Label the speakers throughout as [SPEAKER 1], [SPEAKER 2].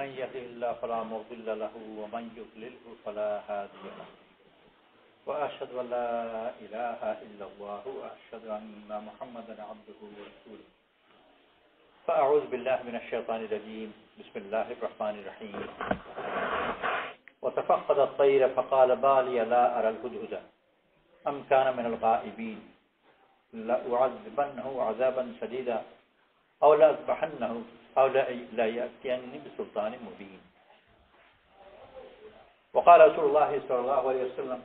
[SPEAKER 1] من يهده الله فلا مضل له ومن يضلله فلا هادي له وأشهد أن لا إله إلا الله وأشهد أن محمدا عبده ورسوله فأعوذ بالله من الشيطان الرجيم بسم الله الرحمن الرحيم وتفقد الطير فقال بالي لا أرى الهدهد أم كان من الغائبين لأعذبنه عذابا شديدا أو لأذبحنه أو لا يأتيني بسلطان مبين وقال رسول الله صلى الله عليه وسلم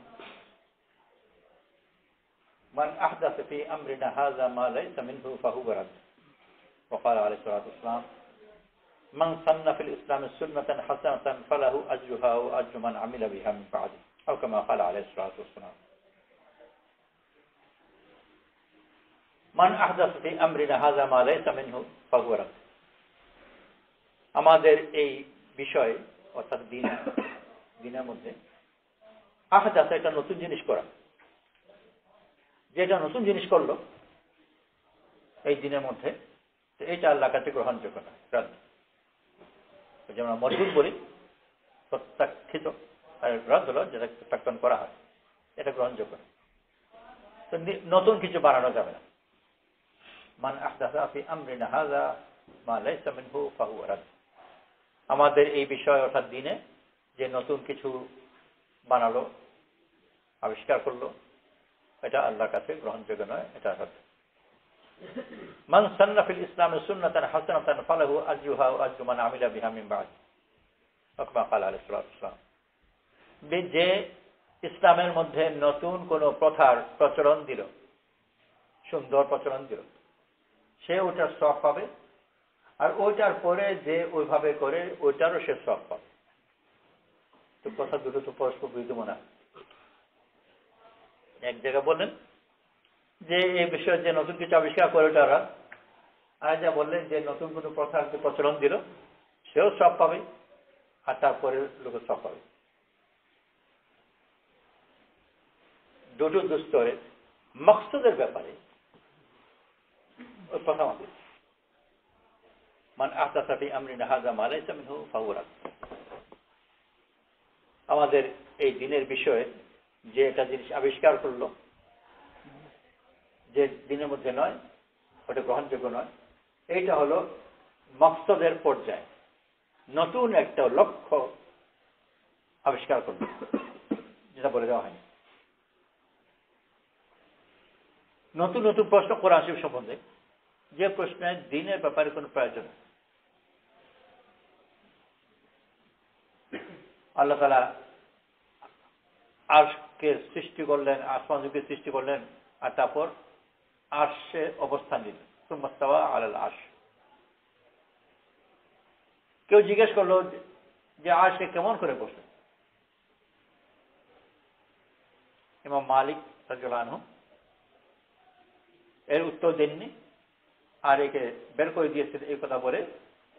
[SPEAKER 1] من أحدث في أمرنا هذا ما ليس منه فهو رد وقال عليه الصلاة والسلام من سن في الإسلام سنة حسنة فله أجرها وأجر من عمل بها من بعده أو كما قال عليه الصلاة والسلام من أحدث في أمرنا هذا ما ليس منه فهو رد আমাদের এই বিষয় অর্থাৎ দিনের মধ্যে আহদাস একটা নতুন জিনিস করা, যেটা নতুন জিনিস করলো এই দিনের মধ্যে, এইটা আল্লাহর কাছে গ্রহণযোগ্য না, যেমন মজবুত বলি প্রত্যাখ্যিত, আর রদ হলো যেটা প্রত্যাখ্যান করা হয়, এটা গ্রহণযোগ্য না। তো নতুন কিছু বানানো যাবে না। মান আহদাসা ফি আমরিনা হাযা মা লাইসা মিনহু ফাহুয়া রাদ। আমাদের এই বিষয় অর্থাৎ দিনে যে নতুন কিছু বানালো, আবিষ্কার করলো, এটা আল্লাহর কাছে গ্রহণযোগ্য নয়, এটা রাদ। মান সান্না ফিল ইসলামে সুন্নাতান হাসানাতান ফালাহু আজরুহা ওয়া আজরু মান আমিলা বিহা মিন বা'দ। ওয়া ক্বালা আলাইহিস সালাতু ওয়াস সালাম, যে ইসলামের মধ্যে নতুন কোন প্রথার প্রচলন দিল, সুন্দর প্রচলন দিল, সে ওটার সওয়াব পাবে, আর ওইটার পরে যে ওইভাবে করে ওইটারও সে সওয়াব পাবে। তো কথা দুটো তো পরস্পর বিরোধী মনে হয়। এক জায়গায় বললেন যে এই বিষয়ে যে নতুন কিছু আবিষ্কার করে ওটারা, আর যা বললেন যে নতুন কোনো প্রথার যে প্রচলন দিল সেও সওয়াব পাবে, আর তারপরে লোকের সওয়াব পাবে। দুটো দুস্তরে মকসদের ব্যাপারে ওই কথা আমাদের মান আহদাসা ফি আমরিনা হাযা মা লাইসা মিনহু ফাহুয়া রাদ। আমাদের এই দিনের বিষয়ে যে একটা জিনিস আবিষ্কার করলো, যে দিনের মধ্যে নয়, ওটা গ্রহণযোগ্য নয়। এইটা হলো মকসদের পর্যায়ে নতুন একটা লক্ষ্য আবিষ্কার করলো, যেটা বলে দেওয়া হয়নি। নতুন নতুন প্রশ্ন কোরআন শরীফ সম্বন্ধে, যে প্রশ্নে দিনের ব্যাপারে কোনো প্রয়োজন নেই। আল্লাহ তাআলা আরশকে সৃষ্টি করলেন, আসমান জমিকে সৃষ্টি করলেন, আর তারপর আরশে অবস্থান দিলেন, সুম্মা ইস্তাওয়া আলাল আরশ। কেউ জিজ্ঞেস করলো যে আরশে কেমন করে বসলেন? ইমাম মালিক রাদিয়াল্লাহু আনহু এর উত্তর দেননি, আর একে বের করে দিয়েছেন এই কথা বলে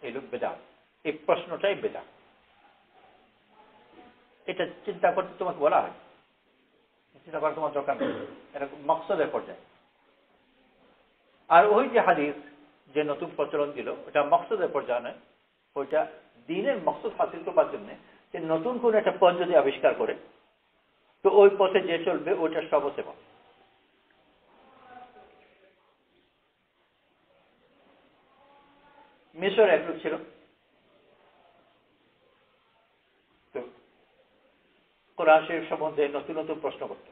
[SPEAKER 1] এই লোক বেদাত, এই প্রশ্নটাই বেদাত। এটা চিন্তা করতে তোমাকে বলা হয়, চিন্তা করার তোমার দরকার নেই, এটা মকসদের পর্যায়ে। আর ওই যে হাদিস যে নতুন প্রচলন দিল, ওটা মকসদের পর্যায়ে নয়, ওইটা দিনের মকসদ হাসিল করবার জন্য যে নতুন কোন একটা পথ যদি আবিষ্কার করে, তো ওই পথে যে চলবে ওইটা সর্বসেবা। মিশর এক লোক ছিল, তো কোরআন শরীফ সম্বন্ধে নতুন নতুন প্রশ্ন করত।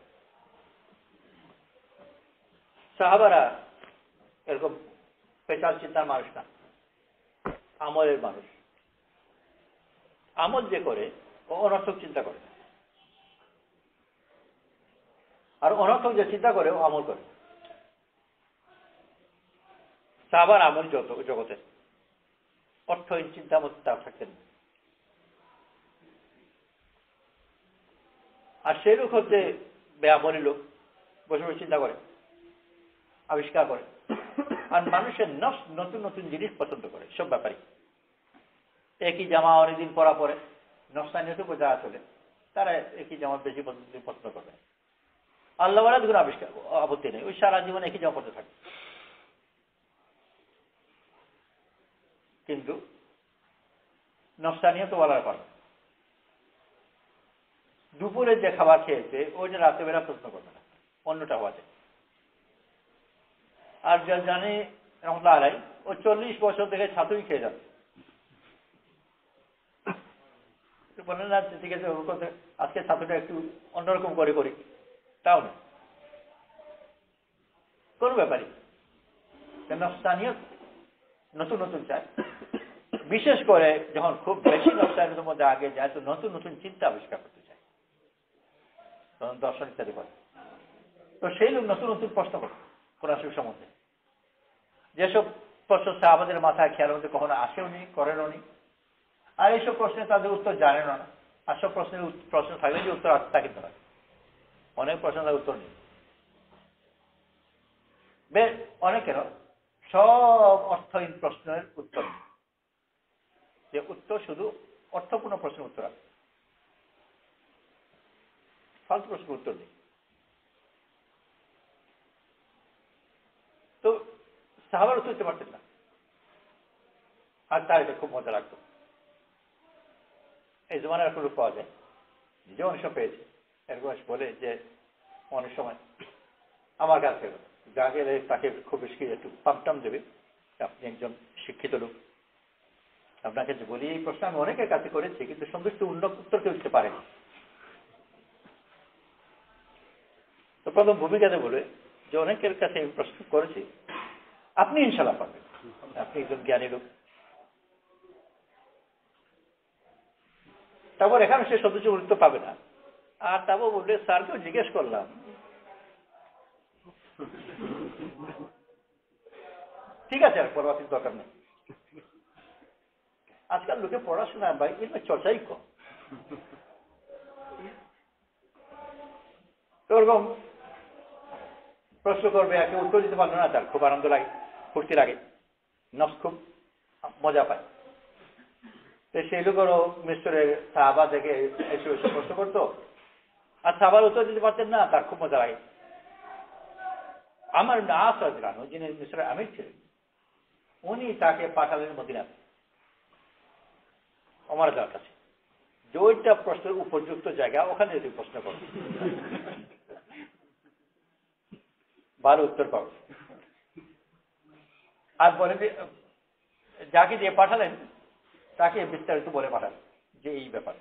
[SPEAKER 1] সাহাবারা এরকম পেশাল চিন্তার মানুষ না, আমলের মানুষ। আমল যে করে ও অনর্থক চিন্তা করে, আর অনর্থক যে চিন্তা করে ও আমল করে। সাহাবার আমল জগতে অর্থহীন চিন্তার মধ্যে তারা থাকতেন। আর সেই লোক হচ্ছে বেআমলি লোক, বসে বসে চিন্তা করে, আবিষ্কার করে, আর মানুষের নতুন নতুন জিনিস পছন্দ করে। সব ব্যাপারই একই জামা অনেকদিন পরা পরে নকশানিয়ত বোঝা চলে, তারা একই জামা বেশি পছন্দ করবে। আল্লাহ কোনো আবিষ্কার আপত্তি নেই, ওই সারা জীবন একই জামা পড়তে থাকে। কিন্তু নফসানিয়ত বলার পর দুপুরে যে খাবার খেয়েছে ওইটা রাত্রেবেলা প্রশ্ন করবে না, অন্যটা হওয়া যায়। আর যা জানে রহমতুল্লাহ আলাই, ও 40 বছর থেকে ছাতুই খেয়ে যাচ্ছে, বলেন না ঠিক আছে আজকে ছাতুটা একটু অন্যরকম করে করি, তাও না, কোনো ব্যাপারই। নফসানিয়ত নতুন নতুন চায়, বিশেষ করে যখন খুব বেশি নফসানিয়তের মধ্যে আগে যায় তো নতুন নতুন চিন্তা আবিষ্কার করতে চায়, তখন দর্শন ইত্যাদি করে। তো সেই লোক নতুন নতুন প্রশ্ন করে কোরআন শরীফ সম্বন্ধে, যেসব প্রশ্ন সাহাবাদের মাথায় খেয়াল মধ্যে কখনো আসেও নি, করেনও নি, আর এইসব প্রশ্নে তাদের উত্তর জানেন না। আর সব প্রশ্ন থাকলে যে উত্তর আসতে থাকে না, অনেক প্রশ্ন তার উত্তর নেই। বেশ অনেকেরও সব অর্থহীন প্রশ্নের উত্তর নেই, যে উত্তর শুধু অর্থপূর্ণ প্রশ্নের উত্তর আছে, ফালতু প্রশ্নের উত্তর নেই। তো সাহাবার উত্তর দিতে পারতেন না, আর তার এটা খুব মজা লাগতো। এই জমানার কোনো পাওয়া যায়, নিজে অনেক সময় পেয়েছে, এরকম বলে যে অনেক সময় আমার কাছে যা গেলে তাকে খুব বেশি একটু পামটাম দেবে, আপনি একজন শিক্ষিত লোক, আপনাকে যে বলি এই প্রশ্ন আমি অনেকের কাছে করেছি, কিন্তু সন্তুষ্ট উত্তর কেউ দিতে পারেনি। তো প্রথম ভূমিকাতে বলে যে অনেকের কাছে আমি প্রশ্ন করেছি, আপনি ইনশাল্লাহ পারবেন, আপনি একজন জ্ঞানী লোক। তারপর এখানে সে সদস্য উত্তর পাবে না, আর তারপর বললে স্যারকেও জিজ্ঞেস করলাম, ঠিক আছে আর পড়াশোনার দরকার নেই। আজকাল লোকে পড়াশোনা বা এর চর্চাই কম। ওরকম প্রশ্ন করবে, একে উত্তর দিতে পারলো না, তার খুব আনন্দ লাগে, ফুর্তি লাগে, নফস খুব মজা পায়। তো সেই লোকেরও মিশরের সাহাবা থেকে এসে এসে প্রশ্ন করতো, আর সাহাবার উত্তর দিতে পারতেন না, তার খুব মজা লাগে। আমার নাস রাজরানো, যিনি মিশরের আমির ছিলেন, উনি তাকে পাঠালেন মদিনাতে ওমর রাদিয়াল্লাহু কাছে, যে ওইটা প্রশ্নের উপযুক্ত জায়গা, ওখানে যদি প্রশ্ন করো ভালো উত্তর পাবো। আর বলে যাকে দিয়ে পাঠালেন তাকে বিস্তারিত বলে পাঠালেন যে এই ব্যাপারে।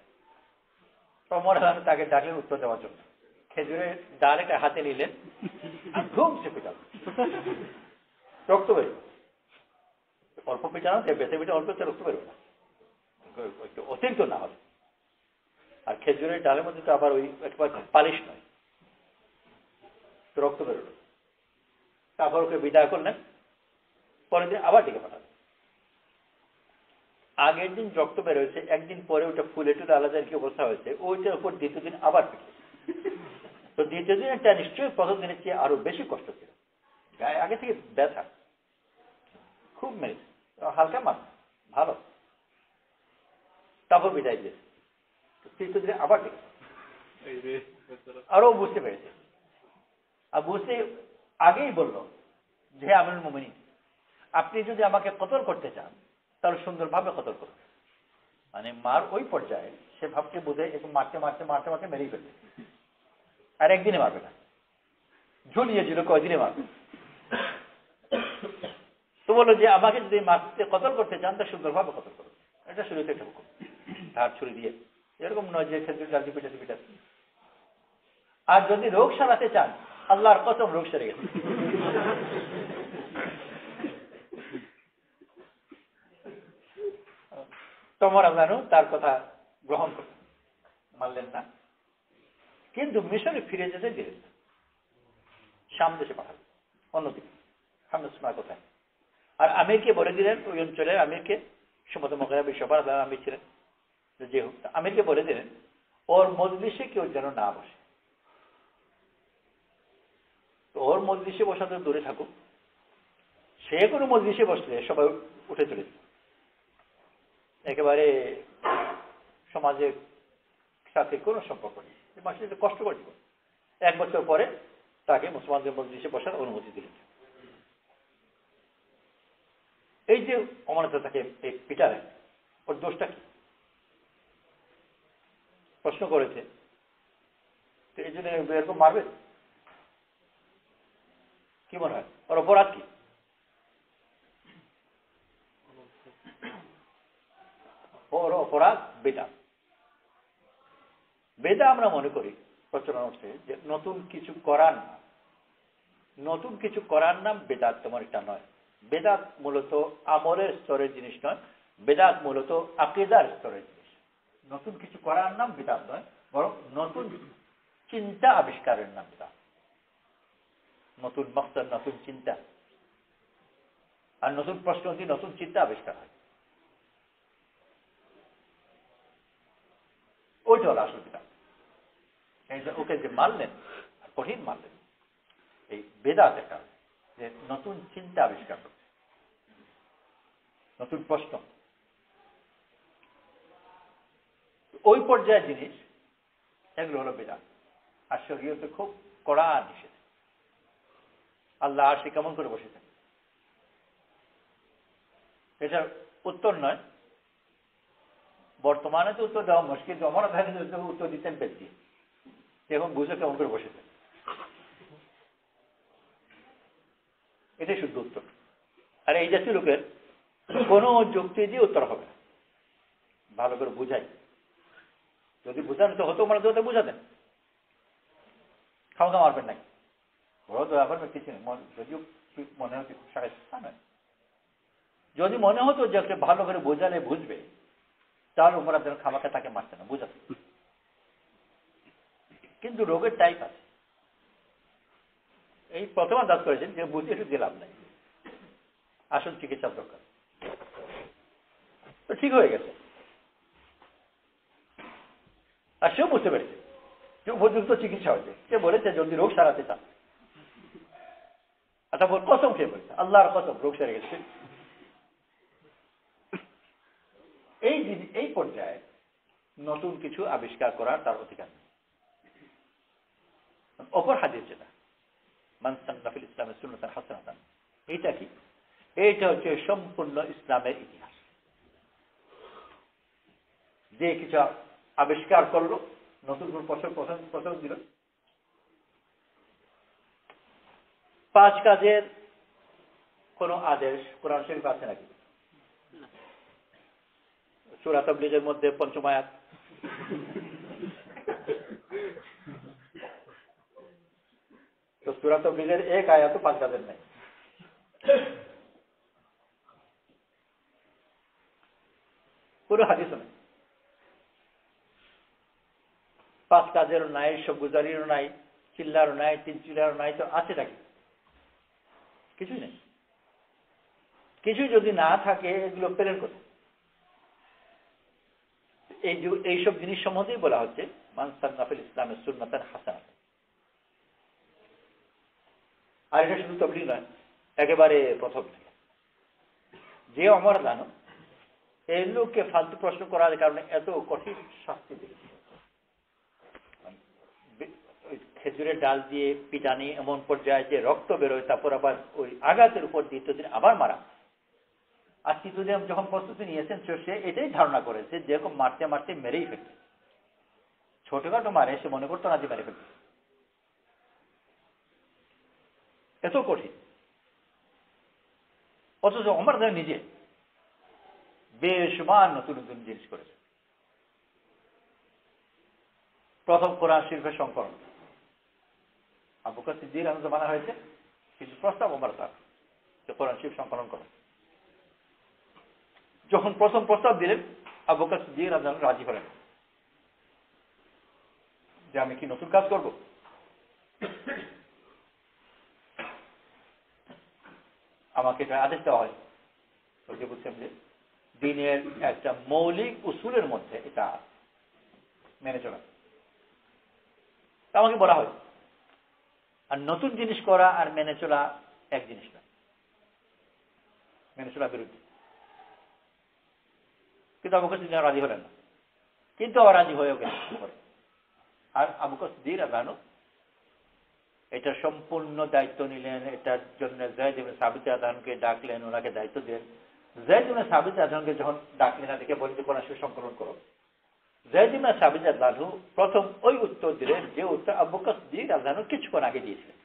[SPEAKER 1] ওমর রাদিয়াল্লাহু তাকে ডাকলেন উত্তর দেওয়ার জন্য, খেজুরের ডাল একটা হাতে নিলেন, ধুম সে পিটাল, রক্ত বেরোবে, অল্প পিটানো বেঁচে পিঠে অল্প রক্ত বেরোবে না, অতিরিক্ত না হবে। আর খেজুরের ডালের মধ্যে তো আবার ওই একবার পালিশ নয়, তো রক্ত বেরোলো। তারপর ওকে বিদায় করলেন, পরের দিন আবার ডেকে পাঠালেন। আগের দিন রক্ত বেরোয়েছে, একদিন পরে ওটা ফুলে টুলে আলাদা কি অবস্থা হয়েছে, ওইটার উপর দ্বিতীয় দিন আবার পিটে। তো দ্বিতীয় দিন এটা নিশ্চয়ই প্রথম দিনের চেয়ে আরো বেশি কষ্ট ছিল, গায়ে আগে থেকে ব্যথা খুব মেরেছে, হালকা মান ভালো। তারপর বিদায় দিয়েছে, তৃতীয় দিনে আবার ডেকে, আরো বুঝতে পেরেছে। আর বুঝতে আগেই বলল যে আমিরুল মুমিনিন, আপনি যদি আমাকে কতল করতে চান তাহলে সুন্দরভাবে কতল করুন। মানে মার ওই পর্যায়ে সে ভাবকে বুঝে একটু মারতে মারতে মারতে মারতে মেরেই ফেলবে, আর একদিনে মারবে না, ঝুলিয়েছিল কয়দিনে মারবে। তো বললো যে আমাকে যদি মারতে কতল করতে চান তা সুন্দরভাবে কতল করুন, এটা শুরুতে একটা হুকুম, ধার ছুরি দিয়ে, এরকম নয় যে খেজুর ডাল দিয়ে পিটাতে পিটাতে। আর যদি রোগ সারাতে চান, আল্লাহর কসম রোগ সেরে গেছে। ওমর রাদিয়াল্লাহু তার কথা গ্রহণ করলেন, মানলেন না, কিন্তু মিশরে ফিরে যেতে দিলেন না, শাম দেশে পাঠালেন, অন্যদিকে হামদুসমার কোথায়। আর আমিরকে বলে দিলেন, ওই অঞ্চলের আমিরকে, সুমত মুগিরা বিশ্ববার আমির ছিলেন, যে আমিরকে বলে দিলেন ওর মজলিসে কেউ যেন না বসে, তো ওর মজলিসে বসা তো দূরে থাকুক, সে কোনো মজলিসে বসলে সবাই উঠে চলে যেত, একেবারে সমাজের সাথে কোনো সম্পর্ক নেই, মানুষের কষ্ট করে জীবন। 1 বছর পরে তাকে মুসলমানদের মজলিসে বসার অনুমতি দিলেন। এই যে ওমর তাকে পিটালেন, ওর দোষটা কি? প্রশ্ন করেছে, তো এই জন্য এরকম মারবে? কি মনে হয় ওর অপরাধ কি? ওর অপরাধ বেদা। বেদা আমরা মনে করি প্রচলন হচ্ছে যে নতুন কিছু করার নাম, নতুন কিছু করার নাম বেদাত তেমন একটা নয়। বেদাত মূলত আমলের স্তরের জিনিস নয়, বেদাত মূলত আকীদার স্তরের জিনিস। নতুন কিছু করার নাম বেদাত নয়, বরং নতুন চিন্তা আবিষ্কারের নাম বেদাত। নতুন মকসদ, নতুন চিন্তা, আর নতুন প্রশ্ন দিয়ে নতুন চিন্তা আবিষ্কার হয়, ওইটা হলো আসল বেদাত। ওকে যে মানলেন, কঠিন মানলেন, এই বেদাত একটা যে নতুন চিন্তা আবিষ্কার করছে, নতুন প্রশ্ন, ওই পর্যায়ের জিনিস, এগুলো হলো বেদাত। আর শরীয়তে খুব কড়া নিষেধ। আল্লাহ আর সে কেমন করে বসেছেন, এটার উত্তর নয়। বর্তমানে তো উত্তর দেওয়া মুশকিল, আমার উত্তর দিতেন পেট দিয়ে, এখন বুঝে কেমন করে বসেছেন, এটাই শুদ্ধ উত্তর। আর এই জাতীয় লোকের কোনো যুক্তি দিয়ে উত্তর হবে না। ভালো করে বুঝাই, যদি বুঝান তো হতো, মানে তো বুঝাতেন, খাওয়া মারবেন নাই, বড় দয়া করবেন কিছু নেই। যদিও মনে হচ্ছে খুব সাহেব নয়, যদি মনে হতো যে একটা ভালো করে বোঝালে বুঝবে, তাহলে ওমর যেন খামাকে তাকে মারতে না, বুঝাতে। কিন্তু রোগের টাইপ আছে, এই প্রথম আন্দাজ করেছেন যে বুঝে একটু দিলাম নাই, আসল চিকিৎসার দরকার। তো ঠিক হয়ে গেছে, আর সেও বুঝতে পেরেছে যে উপযুক্ত চিকিৎসা হয়েছে। সে বলেছে যদি রোগ সারাতে চান, আচ্ছা বল, কসম খেয়ে বলেছে, আল্লাহর কসম রোগ সেরে গেছে। এই পর্যায়ে নতুন কিছু আবিষ্কার করার তার অধিকার নেই। অপর হাদিস যেটা মান সান্না ফিল ইসলামে সুন্নাতান হাসানাতান, এইটা কি? এইটা হচ্ছে সম্পূর্ণ ইসলামের ইতিহাস। যে কিছু আবিষ্কার করলো, নতুন প্রচলন দিল, 5 কাজের কোন আদেশ কোরআন শরীফ আছে নাকি? সূরা তাবলীগের মধ্যে 5ম আয়াত, তো সূরা তাবলীগের এক আয়াতও 5 কাজের নাই। পুরো হাদিসও নেই, 5 কাজেরও নাই, সব গুজারিরও নাই, চিল্লারও নাই, 3 চিল্লারও নাই, তো আছে নাকি? কিছুই নেই। কিছুই যদি না থাকে, এগুলো পেলেন কোথায়? এইসব জিনিস সম্বন্ধেই বলা হচ্ছে মান সান্না ফিল ইসলামে সুন্নাতান হাসানাতান। আর এটা শুধু তাবলীগ নয়, একেবারে প্রথম থেকে যে ওমর জানো এই লোককে ফালতু প্রশ্ন করার কারণে এত কঠিন শাস্তি দিয়েছে। খেজুরের ডাল দিয়ে পিটানি এমন পর্যায়ে যে রক্ত বেরোয়, তারপর আবার ওই আঘাতের উপর দ্বিতীয় দিন আবার মারা। আর তৃতীয় দিন যখন প্রস্তুতি নিয়েছেন, সে এটাই ধারণা করেছে যেরকম মারতে মারতে মেরেই ফেলবে। ছোটখাটো মারে, সে মনে করতো না যে মেরে ফেলবে। এত কঠিন। অথচ ওমর নিজে বেশুমার নতুন নতুন জিনিস করেছে। প্রথম কোরআন শরীফের সংকলন আবু বকর সিদ্দিক রাদিয়াল্লাহু বানা হয়েছে, কিন্তু প্রস্তাব ওমর তার যে কোরআন শরীফ সংকলন করেন। যখন প্রথম প্রস্তাব দিলেন, আবু বকর সিদ্দিক রাদিয়াল্লাহু রাজি হলেন যে আমি কি নতুন কাজ করব? আমাকে এটা আদেশ দেওয়া হয়, ওই যে বলছেন যে দিনের একটা মৌলিক উসুলের মধ্যে এটা মেনে চলা, আমাকে বলা হয়। আর নতুন জিনিস করা আর মেনে চলা এক জিনিস না, মেনে চলা বিরুদ্ধে। কিন্তু আবু বকর সিদ্দিক রাজি হলেন না, কিন্তু আবার রাজি হয়েও গেলেন। আর আবু বকর সিদ্দিক রাদিয়াল্লাহু এটা সম্পূর্ণ দায়িত্ব নিলেন। এটার জন্য যায়েদ ইবনে সাবিত রাদিয়াল্লাহু ডাকলেন, ওনাকে দায়িত্ব দিলেন। যায়েদ ইবনে সাবিত রাদিয়াল্লাহু যখন ডাকলেন, দেখে বলতে কোরআন শরীফ সংকলন করো, যায়েদ ইবনে সাবিত রাদিয়াল্লাহু আনহু প্রথম ওই উত্তর দিলেন যে উত্তর আবু বকর সিদ্দিক রাদিয়াল্লাহু আনহু কিছুক্ষণ আগে দিয়েছিলেন।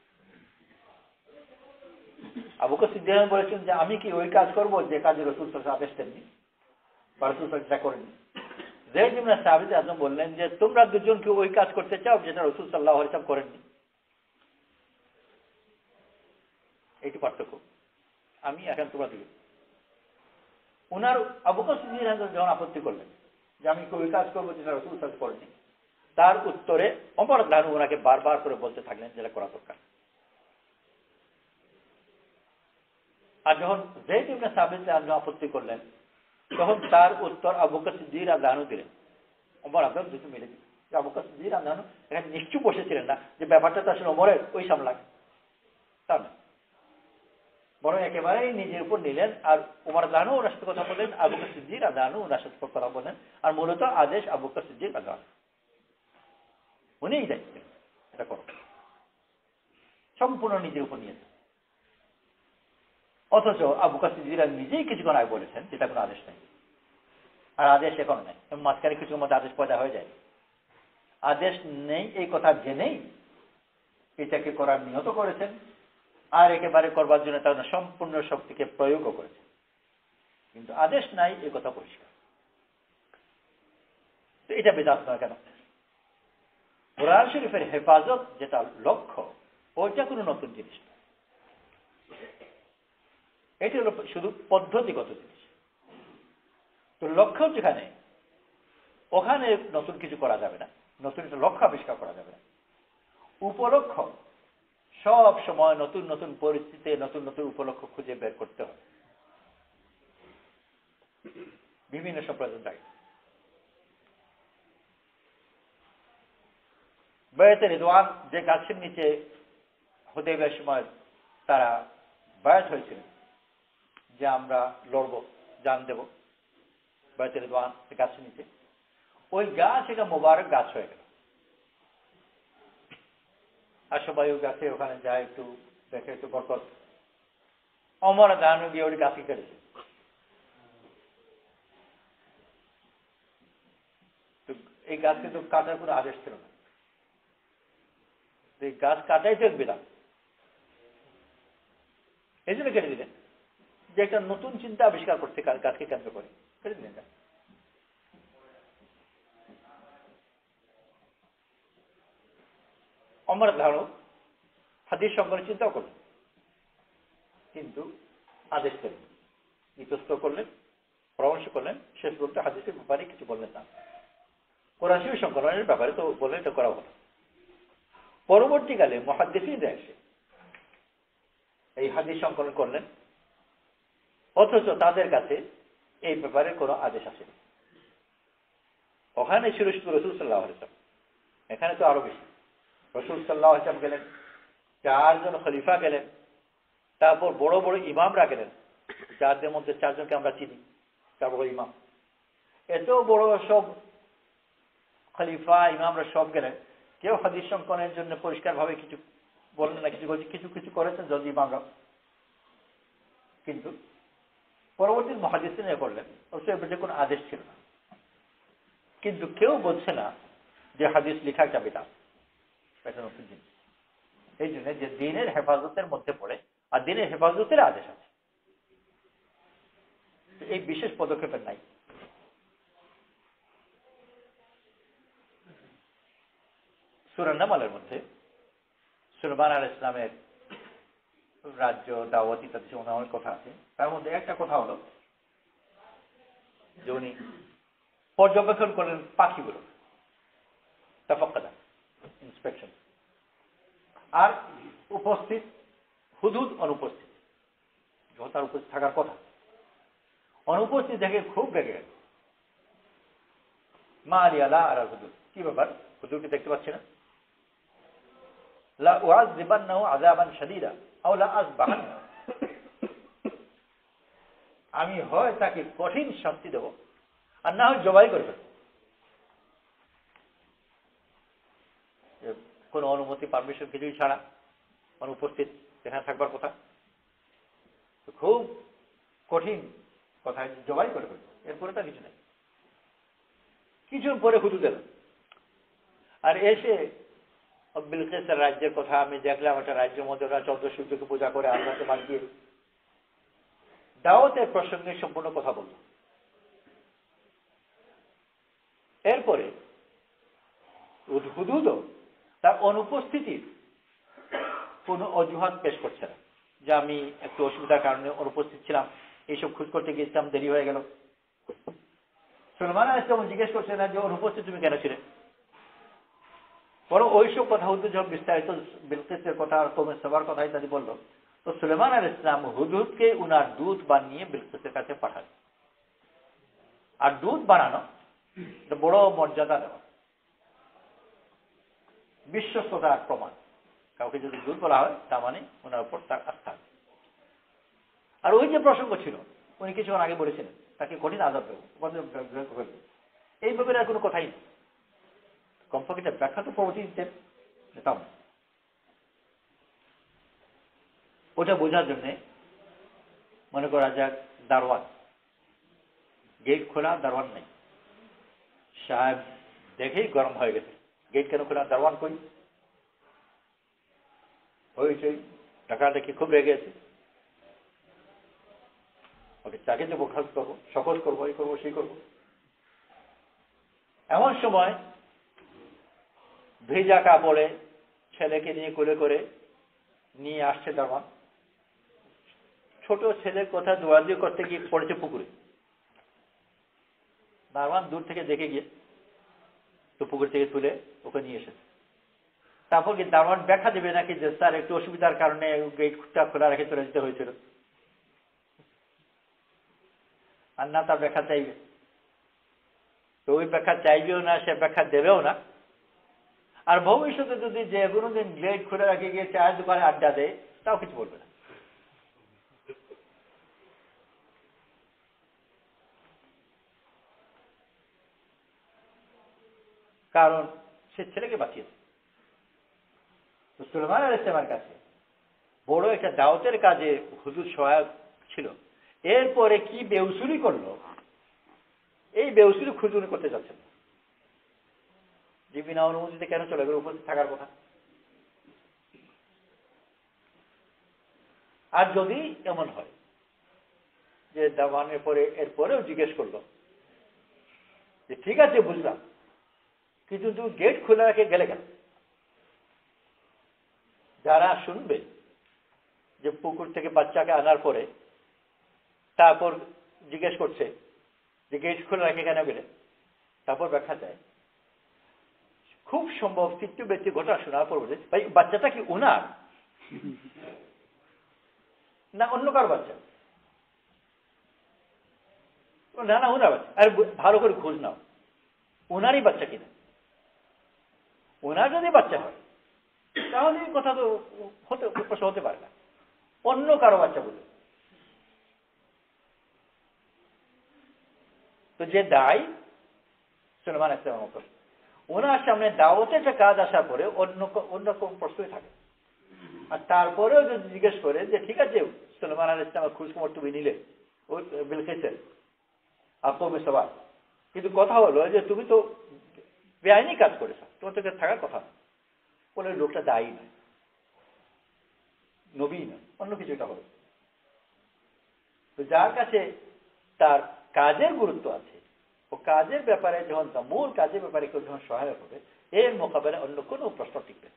[SPEAKER 1] আবু বকর সিদ্দিক রাদিয়াল্লাহু বলেছেন যে আমি কি ওই কাজ করব যে কাজে রাসূল সাল্লাল্লাহু আলাইহি ওয়াসাল্লাম আদেশ দেননি বা রাসূল সাল্লাল্লাহু আলাইহি ওয়াসাল্লাম করেননি। যায়েদ ইবনে সাবিত রাদিয়াল্লাহু আনহু বললেন যে তোমরা দুজন কি ওই কাজ করতে চাও যেটা রাসূল সাল্লাল্লাহু আলাইহি ওয়াসাল্লাম করেননি? এইটি পার্থক্য। আমি এখন তোমরা দিই ওনার আবু বকর সিদ্দিক রাদিয়াল্লাহু আনহু যখন আপত্তি করলেন যে আমি কি ওই কাজ করবো যেটা রাসূল সাল্লাল্লাহু আলাইহি ওয়াসাল্লাম করেননি, তার উত্তরে ওমর রাদিয়াল্লাহু আনহু ওনাকে বারবার করে বলতে থাকলেন যেটা করা দরকার। আর যখন যায়েদ ইবনে সাবিত রাদিয়াল্লাহু আনহু আপত্তি করলেন তখন তার উত্তর আবু বকর সিদ্দিক রাদিয়াল্লাহু আনহু দিলেন। ওমর রাদিয়াল্লাহু আনহু দুটো মিলে দিলেন। আবু বকর সিদ্দিক রাদিয়াল্লাহু আনহু এখানে নিশ্চুপ বসেছিলেন না যে ব্যাপারটা তো আসলে ওমরের ওই সামলাক, তা না, বরং একেবারেই নিজের উপর নিলেন। আর ওমর রাদিয়াল্লাহু আনহু ওনার সাথে কথা বললেন, আবু বকর সিদ্দিক রাদিয়াল্লাহু আনহু ওনার সাথে কথা বললেন। আর মূলত আদেশ আবু বকর সিদ্দিক রাদিয়াল্লাহু আনহু, উনিই যাচ্ছেন এটা করো, সম্পূর্ণ নিজের উপর নিয়েছেন। অথচ আবু বকর সিদ্দিক নিজেই কিছুক্ষণ আগে বলেছেন যেটা কোনো আদেশ নেই, আর আদেশ এখনো নেই। মাঝখানে কিছুর মধ্যে আদেশ পয়দা হয়ে যায়। আদেশ নেই এই কথা জেনেই এটাকে করার নিয়ত করেছেন, আর একেবারে করবার জন্য তার সম্পূর্ণ শক্তিকে প্রয়োগও করেছেন। কিন্তু আদেশ নাই এই কথা পরিষ্কার। তো এটা বেদাত নয় কেন? কোরআন শরীফের হেফাজত যেটা লক্ষ্য, ওইটা কোনো নতুন জিনিস না। এটি হলো শুধু পদ্ধতিগত জিনিস। তো লক্ষ্য যেখানে, ওখানে নতুন কিছু করা যাবে না, নতুন একটা লক্ষ্য আবিষ্কার করা যাবে না। উপলক্ষ সব সময় নতুন নতুন পরিস্থিতিতে নতুন নতুন উপলক্ষ খুঁজে বের করতে হবে বিভিন্ন সম্প্রদায়। বায়াতে রিদওয়ান যে গাছের নিচে হুদায়বিয়ার সময় তারা বায়াত হয়েছিলেন যে আমরা লড়ব, জান দেব, বায়াতে রিদওয়ান গাছের নিচে, ওই গাছ এটা মোবারক গাছ হয়ে গেল। আর সবাই ওই গাছে ওখানে যায়, একটু দেখে, একটু বরকত। ওমর রাদিয়াল্লাহু আনহু গিয়ে ওই গাছকে কেটেছে। তো এই গাছকে তো কাটার কোনো আদেশ ছিল না, এই গাছ কাটাই তো বিধান, এই জন্য কেটে দিলেন যে একটা নতুন চিন্তা আবিষ্কার করছে গাছকে কেন্দ্র করে, কেটে দিলেন। ওমর রাদিয়াল্লাহু আনহু হাদিস সম্পর্কে চিন্তাও করলেন, কিন্তু আদেশ দিলেন, ইতস্ত করলেন, পরামর্শ করলেন, শেষ পর্যন্ত হাদিসের ব্যাপারে কিছু বললেন না। কোরআন শরীফ সংকলনের ব্যাপারে তো বললেন এটা করা হলো। পরবর্তীকালে মুহাদ্দিসিনরা এসে এই হাদিস সংকলন করলেন, অথচ তাদের কাছে এই ব্যাপারে কোনো আদেশ আসেনি। ওখানে ছিল শুধু রাসূল সাল্লাল্লাহু আলাইহি ওয়াসাল্লাম, এখানে তো আরো বেশি। রাসূল সাল্লাল্লাহু আলাইহি ওয়াসাল্লাম গেলেন, 4 জন খলিফা গেলেন, তারপর বড় বড় ইমামরা গেলেন, যাদের মধ্যে 4 জনকে আমরা চিনি, 4 বড় ইমাম। এত বড় সব খলিফা ইমামরা সব গেলেন, কেউ হাদিস সংকলনের জন্য পরিষ্কারভাবে কিছু বললেন না, কিছু কিছু করেছেন যদি ইমামরা। কিন্তু পরবর্তী মুহাদ্দিসিনরা করলেন, অবশ্যই কোনো আদেশ ছিল না। কিন্তু কেউ বলছে না যে হাদিস লেখা একটা বিদআত, এটা নতুন জিনিস। এই জন্য যে দ্বীনের হেফাজতের মধ্যে পড়ে, আর দ্বীনের হেফাজতের আদেশ আছে, এই বিশেষ পদক্ষেপের নাই। সূরা নামলের মধ্যে সুলাইমান আলাইহিস সালামের রাজ্য, দাওয়াত ইত্যাদি অনেক কথা আছে। তার মধ্যে একটা কথা হলো যে উনি পর্যবেক্ষণ করলেন পাখিগুলো, তাফাক্কাদা, ইন্সপেকশন। আর উপস্থিত হুদহুদ অনুপস্থিত, যখন তার উপস্থিত থাকার কথা, অনুপস্থিত দেখে খুব রেগে গেল। মা আলিয়া লা আরা হুদুদ, কি ব্যাপার, হুদুদকে দেখতে পাচ্ছি না? লা উআযযিবান্নাহু আযাবান শাদীদা আও লা আযবাহান্না, আমি হয় তাকে কঠিন শাস্তি দেব, আর না হয় জবাই করে ফেলব। কোন অনুমতি, পারমিশন কিছুই ছাড়া অনুপস্থিত যেখানে থাকবার কথা, খুব কঠিন কথা, জবাই করে ফেলব, এরপরে তার কিছু নেই। কিছুর পরে হুদুদ এলো, আর এসে বিলকিসের রাজ্যের কথা আমি দেখলাম, একটা রাজ্যের মধ্যে ওরা চন্দ্র সূর্যকে পূজা করে আল্লাহকে বাদ দিয়ে দাওয়াতের প্রসঙ্গে সম্পূর্ণ কথা বলল। এরপরে হুদুদও তার অনুপস্থিতির কোন অজুহাত পেশ করছে না, যে আমি একটু অসুবিধার কারণে অনুপস্থিত ছিলাম, এইসব খোঁজ করতে গিয়েছিলাম, দেরি হয়ে গেল। সুলাইমান আলাইহিস সালাম জিজ্ঞেস করছে না যে অনুপস্থিত তুমি কেন ছিলে, বরং ওইসব কথা হুদুদ যখন বিস্তারিত বিলকিসের কথা আর কওমে সাবার কথা ইত্যাদি বলল, তো সুলাইমান আলাইহিস সালাম হুদুদকে উনার দূত বানিয়ে বিলকিসের কাছে পাঠান। আর দূত বানানো বড় মর্যাদা দেওয়া, বিশ্বস্ততার প্রমাণ। কাউকে যদি দূত বলা হয় তার মানে ওনার উপর তার আস্থা। আর ওই যে প্রসঙ্গ ছিল উনি কিছুক্ষণ আগে বলেছিলেন তাকে কঠিন আযাব দেব, এই ব্যাপারে আর কোনো কথাই নেই। কমপক্ষে ব্যাখ্যা তো প্রবর্তী দিতেন, তাও না। ওটা বোঝার জন্য মনে করা যাক দারওয়ান, গেট খোলা, দারওয়ান নেই, সাহেব দেখেই গরম হয়ে গেছে, গেট কেন খোলা, দারওয়ান কই, হয়েছে টাকা দেখি খুব রেগে আছে, ওকে চাকরি দেবো, খাস করবো, সকল করবো, এই করবো, সেই করবো। এমন সময় ভেজা কাপড়ে ছেলেকে নিয়ে কোলে করে নিয়ে আসছে দারওয়ান। ছোট ছেলের কথা দৌড়াদৌড়ি করতে গিয়ে পড়েছে পুকুরে। দারওয়ান দূর থেকে দেখে গিয়ে তো পুকুর থেকে তুলে ওকে নিয়ে এসেছে। তারপর কি দারওয়ান ব্যাখ্যা দেবে নাকি যে স্যার একটু অসুবিধার কারণে গেটটা খোলা রেখে চলে যেতে হয়েছিল, আর না তার ব্যাখ্যা চাইবে? তো ওই ব্যাখ্যা চাইবেও না, সে ব্যাখ্যা দেবেও না। আর ভবিষ্যতে যদি যে কোনোদিন গেট খুলে রাখে গিয়ে চায়ের দোকানে আড্ডা দেয়, তাও কিছু বলবে না। কারণ সে ছেলেকে বাঁচিয়েছে। সুলাইমান আলাইহিস সালামের কাছে বড় একটা দাওয়াতের কাজে হুজুর সহায়ক ছিল, এরপরে কি বেউসুরি করলো, এই বেউসুরি খুঁজুনি করতে যাচ্ছেন না। যে বিনা অনুমতিতে কেন চলে গেল, উপস্থিত থাকার কথা। আর যদি এমন হয় যে দাওয়ানের পরে এরপরেও জিজ্ঞেস করলো যে ঠিক আছে বুঝলাম, কিন্তু তুমি গেট খোলা রেখে গেলে কেন? যারা শুনবে যে পুকুর থেকে বাচ্চাকে আনার পরে তারপর জিজ্ঞেস করছে যে গেট খোলা রেখে কেন গেলে, তারপর ব্যাখ্যা দেয়, খুব সম্ভব তৃতীয় ব্যক্তি ঘটনা শোনার পর বলে ভাই বাচ্চাটা কি ওনার না অন্য কার বাচ্চা? না না ওনার বাচ্চা। আর ভালো করে খোঁজ নাও ওনারই বাচ্চা কিনা। ওনার যদি বাচ্চা হয় তাহলে এই কথা তো হতে পারে না, অন্য কারো বাচ্চা বলে। তো যে দায় সুলাইমান আলাইহিস সালামের উপর, ওনার সামনে দাওয়াতের একটা কাজ আসার পরে অন্য কোন প্রশ্নই থাকে। আর তারপরেও যদি জিজ্ঞেস করে যে ঠিক আছে সুলাইমান আলাইহিস সালামের খোঁজখবর তুমি নিলে ওই বিলকিসের আর কওমে সাবা, কিন্তু কথা হলো যে তুমি তো বেআইনি কাজ করেছো, তোমার তো থাকার কথা। বলে লোকটা দায়ী নয়, নবী নয়, অন্য কিছু এটা হবে। তো যার কাছে তার কাজের গুরুত্ব আছে, ও কাজের ব্যাপারে যখন মূল কাজের ব্যাপারে কেউ যখন সহায়ক হবে, এর মোকাবেলায় অন্য কোনো প্রশ্ন টিকবে।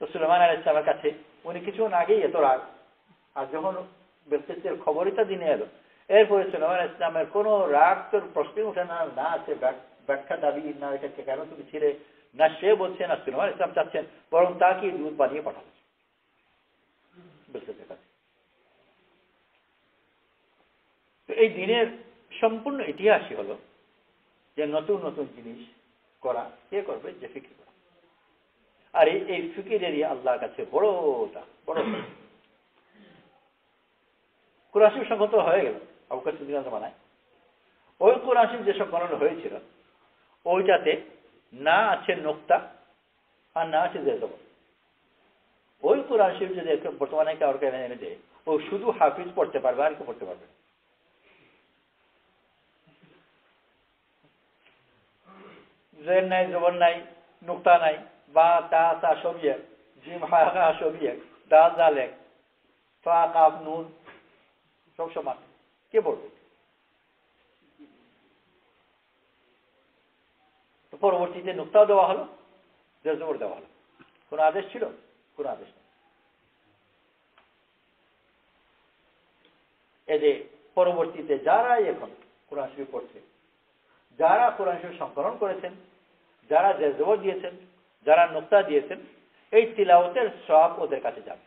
[SPEAKER 1] তো সুলাইমান আলাইহিস সালামের কাছে উনি কিছুক্ষণ আগেই এত রাগ, আর যখন বিলকিসের খবরটা দিনে এলো, এরপরে সুলাইমান আলাইহিস সালামের কোনো রাগ তোর প্রশ্নই উঠে না, না আছে ব্যাখ্যা দাবি, না এটাকে কেন তুমি ছিলে, না সে বলছে, না সুলাইমান আলাইহিস সালাম চাচ্ছেন, বরং তাকে দুধ বানিয়ে পাঠাবে বিলকিসের কাছে। তো এই দিনের সম্পূর্ণ ইতিহাসই হলো যে নতুন নতুন জিনিস করা, কে করবে? যে ফিকির করা। আর এই ফিকিরেরই আল্লাহর কাছে বড় কুরআন শরীফ সংগত হয়ে গেল আবু বকর সিদ্দিকের জামানায়। ওই কুরআন শরীফ যেসব বানানো হয়েছিল ওইটাতে না আছে নোক্তা আর না আছে জের জবর। ওই কুরআন শরীফ যদি বর্তমানে কাউকে এনে দেয়, ও শুধু হাফিজ পড়তে পারবে, আর কেউ পড়তে পারবে। জের নাই, জবর নাই, নুক্তা নাই, বা তা তা সবই এক, জিম হা হা সবই এক, ডাল জাল এক, ফা কাফ নুন সব সমান। কে বলবে? পরবর্তীতে নুক্তাও দেওয়া হলো, জের জবর দেওয়া হলো। কোন আদেশ ছিল? কোন আদেশ নেই। এই যে পরবর্তীতে যারাই এখন কোরআন শরীফ পড়ছে, যারা কোরআন শরীফ সংকলন করেছেন, যারা জের জবর দিয়েছেন, যারা নুক্তা দিয়েছেন, এই তিলাওয়াতের সওয়াব ওদের কাছে যাবে।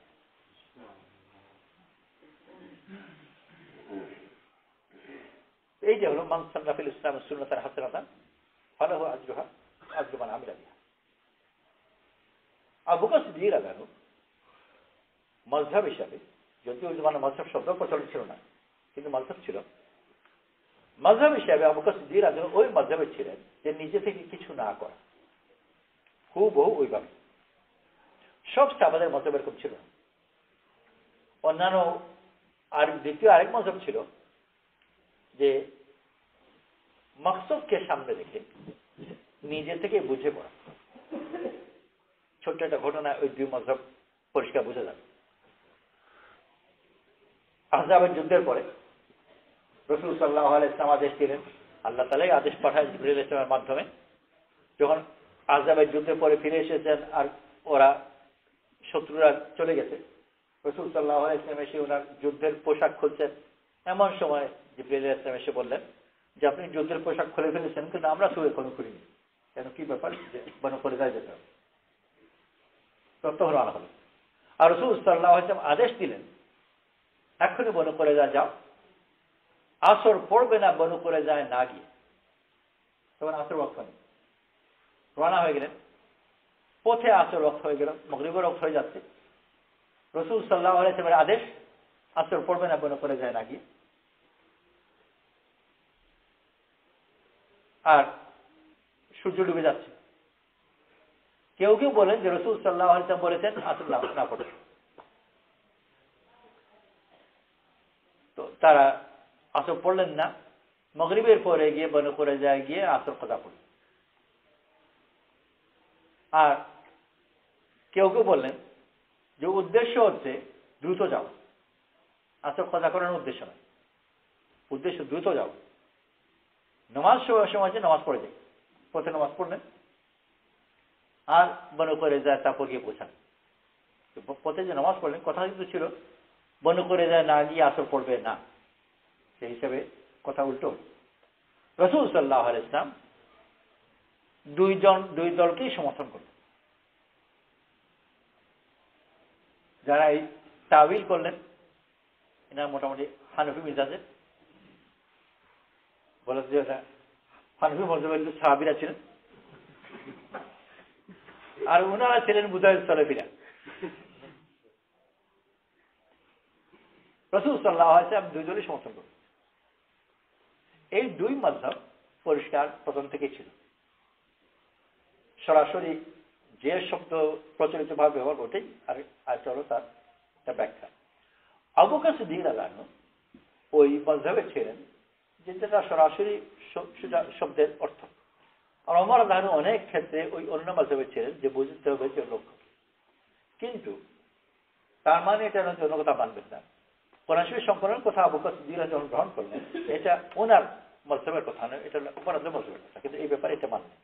[SPEAKER 1] এই যে হলো মান সান্না ফিল ইসলাম সুন্নাতান হাসানাতান ফালাহু আজরুহা আজরু মান আমিলা বিহা। আবু বকর সিদ্দিক রাদিয়াল্লাহু আনহু মাযহাব হিসাবে, যদিও ওই জমানায় মাযহাব শব্দ প্রচলিত ছিল না, কিন্তু মাযহাব ছিল। মাযহাব হিসাবে আবু বকর সিদ্দিক রাদিয়াল্লাহু আনহু ওই মাযহাবে ছিলেন যে নিজে থেকে কিছু না করা, হুবহু ওইভাবে। সব সাহাবাদের মাযহাব এরকম ছিল না। অন্যান্য আর দ্বিতীয় আরেক মাযহাব ছিল যে মাকসুদকে সামনে রেখে নিজে থেকে বুঝে পড়া। ছোট্ট একটা ঘটনা ওই দুই মাযহাব পরিষ্কার বোঝা যাবে। আহজাবের যুদ্ধের পরে রাসূল সাল্লাল্লাহু আলাইহি ওয়াসাল্লাম আদেশ দিলেন, আল্লাহ তাআলাই আদেশ পাঠায় জিবরিল ইসলামের মাধ্যমে। যখন আহজাবের যুদ্ধের পরে ফিরে এসেছেন আর ওরা শত্রুরা চলে গেছে, রাসূল সাল্লাল্লাহু আলাইহি ওয়াসাল্লাম এসে ওনার যুদ্ধের পোশাক খুলছেন। এমন সময় জিবরিল ইসলাম এসে বললেন যে আপনি যুদ্ধের পোশাক খুলে ফেলেছেন, কিন্তু আমরা তো এখনো খুলিনি। কেন, কি ব্যাপার? বনু কুরাইজায় যেতে হবে, তখন আনা হলো। আর রাসূল সাল্লাল্লাহু আলাইহি ওয়াসাল্লাম আদেশ দিলেন এখনই বনু কুরাইজা যাও, আসর পড়বে না বনু কুরাইজায় না গিয়ে। তখন আসর ওয়াক্ত নেই, রওনা হয়ে গেলেন। পথে আসর ওয়াক্ত হয়ে গেল, মাগরিবের ওয়াক্ত হয়ে যাচ্ছে। রাসূল সাল্লাল্লাহু আলাইহি ওয়াসাল্লামের আদেশ আসর পড়বে না বনু কুরাইজায় না গিয়ে। আর সূর্য ডুবে যাচ্ছে। কেউ কেউ বলেন যে রাসূল সাল্লাল্লাহু আলাইহি ওয়াসাল্লাম বলেছেন আসর না পড়ে। তো তারা আসর পড়লেন না, মাগরিবের পরে গিয়ে বনু কুরাইজায় গিয়ে আসর কাজা পড়লেন। আর কেউ কেউ বললেন যে উদ্দেশ্য হচ্ছে দ্রুত যাও, আসর কাজা করার উদ্দেশ্য নয়, উদ্দেশ্য দ্রুত যাও, নামাজ সময় যে নামাজ পড়ে যায়। পথে নামাজ পড়লেন আর বনু কুরাইজায় তারপর গিয়ে পৌঁছান। পথে যে নামাজ পড়লেন, কথা কিন্তু ছিল বনু কুরাইজায় না গিয়ে আসর পড়বে না, সেই হিসাবে কথা উল্টো। রাসূল সাল্লাল্লাহু আলাইহি ওয়াসাল্লাম দুই দলকেই সমর্থন করলেন। যারা এই তাওয়িল করলেন এনারা মোটামুটি হানফি মিজাজের, বলা যে হানফি মযহাবের সাহাবীরা ছিলেন, আর ওনারা ছিলেন মুজাহিদ সালাফিরা। রাসূল সাল্লাল্লাহু আলাইহি ওয়াসাল্লাম দুই দলই সমর্থন করলেন। এই দুই মাযহাব পরিষ্কার প্রথম থেকেই ছিল। সরাসরি যে শব্দ প্রচলিত ভাবে ব্যবহার ওটাই, আর আরেকটা হলো তার ব্যাখ্যা। আবু বকর সিদ্দিক রাদিয়াল্লাহু আনহু ওই মাযহাবে ছিলেন যেটা সরাসরি শব্দের অর্থ। আর ওমর রাদিয়াল্লাহু আনহু অনেক ক্ষেত্রে ওই অন্য মাযহাবে ছিলেন যে বুঝতে হবে যে লক্ষ্য। কিন্তু তার মানে এটা নয় অন্য কথা মানবেন না। কোরআন শরীফ সংকলনের কথা আবু বকর সিদ্দিক রাদিয়াল্লাহু আনহু গ্রহণ করলেন, এটা ওনার মাযহাবের কথা নয়, এটা ওমর রাদিয়াল্লাহু আনহুর মাযহাবের কথা, কিন্তু এই ব্যাপারে এটা মানবেন।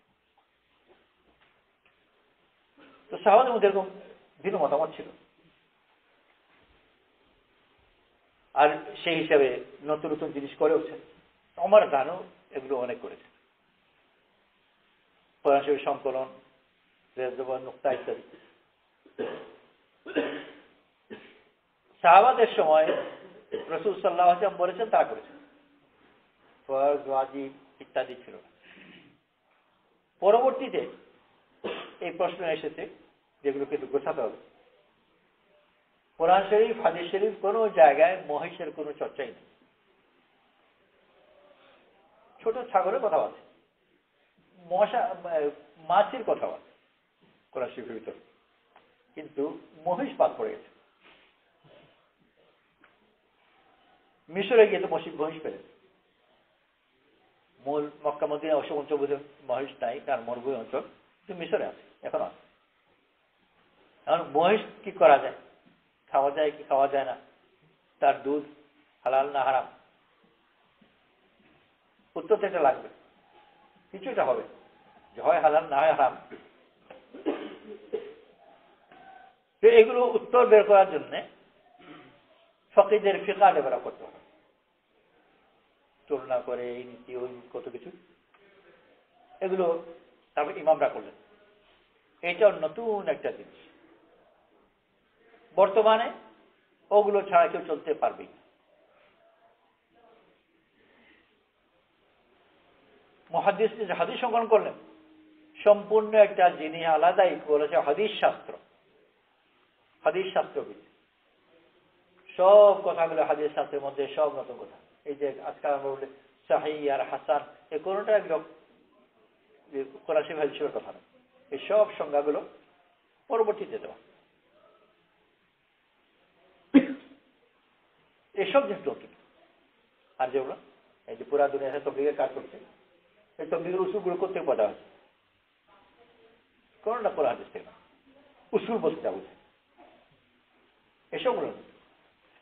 [SPEAKER 1] তো সাহাবাদের মধ্যে এরকম ভিন্ন মতামত ছিল। আর সেই হিসাবে নতুন নতুন জিনিস করেওছেন। ওমর রাদিয়াল্লাহু আনহু এগুলো অনেক করেছেন, কোরআন শরীফ সংকলন, নুকতা ইত্যাদি। সাহাবাদের সময় রাসূল সাল্লাল্লাহু আলাইহি ওয়াসাল্লাম বলেছেন, তারা করেছেন। ফরজ, ওয়াজিব ইত্যাদি ছিল না। পরবর্তীতে এই প্রশ্ন এসেছে যেগুলো কিন্তু গোছাতে হবে। কোরআন শরীফ, হাদিস শরীফ কোন জায়গায় মহিষের কোনো চর্চাই নেই। ছোট ছাগলের কথা আছে, মাছের কথা আছে কোরআন শরীফের ভিতরে, কিন্তু মহিষ বাদ পড়ে গেছে। মিশরে গিয়ে তো মহিষ পেলেন, মূল মক্কা মদিনা অবশ্য পঞ্চভূজ মহিষ নাই, কারণ মরুভূমি অঞ্চল, কিন্তু মিশরে আছে, এখন আছে। এখন মহিষ কি করা যায়, খাওয়া যায় কি খাওয়া যায় না, তার দুধ হালাল না হারাম, উত্তর তো এটা লাগবে, কিছুটা হবে যে হয় হালাল না হয় হারাম। তো এগুলো উত্তর বের করার জন্য ফকিদের ফিকা লেবেরা করতে হবে, তুলনা করে এই নীতি ওই কত কিছু, এগুলো তারপর ইমামরা করলেন। এইটাও নতুন একটা জিনিস, বর্তমানে ওগুলো ছাড়া কেউ চলতে পারবে না। মুহাদ্দিস যে হাদিস সংকলন করলেন, সম্পূর্ণ একটা জিনিস আলাদাই বলেছে হাদিস শাস্ত্র, হাদিস শাস্ত্রবিদ, সব কথাগুলো হাদিস শাস্ত্রের মধ্যে সব নতুন কথা। এই যে আজকাল আমরা বলি সাহিহ আর হাসান, এই কোনোটা একদম কোরআন শরীফ হাদিসের কথা না, এই সব সংজ্ঞাগুলো পরবর্তীতে দেওয়া। এসব জিনিস নতুন। আর যেগুলো এই যে পুরা দুনিয়া তবলিগের কাজ করছে, এই তবলিগের উসুলগুলো করতে বলা হয়েছে, কোনটা কোরআন হাদিস থেকে না, উসুল বলতে বুঝে এসবগুলো।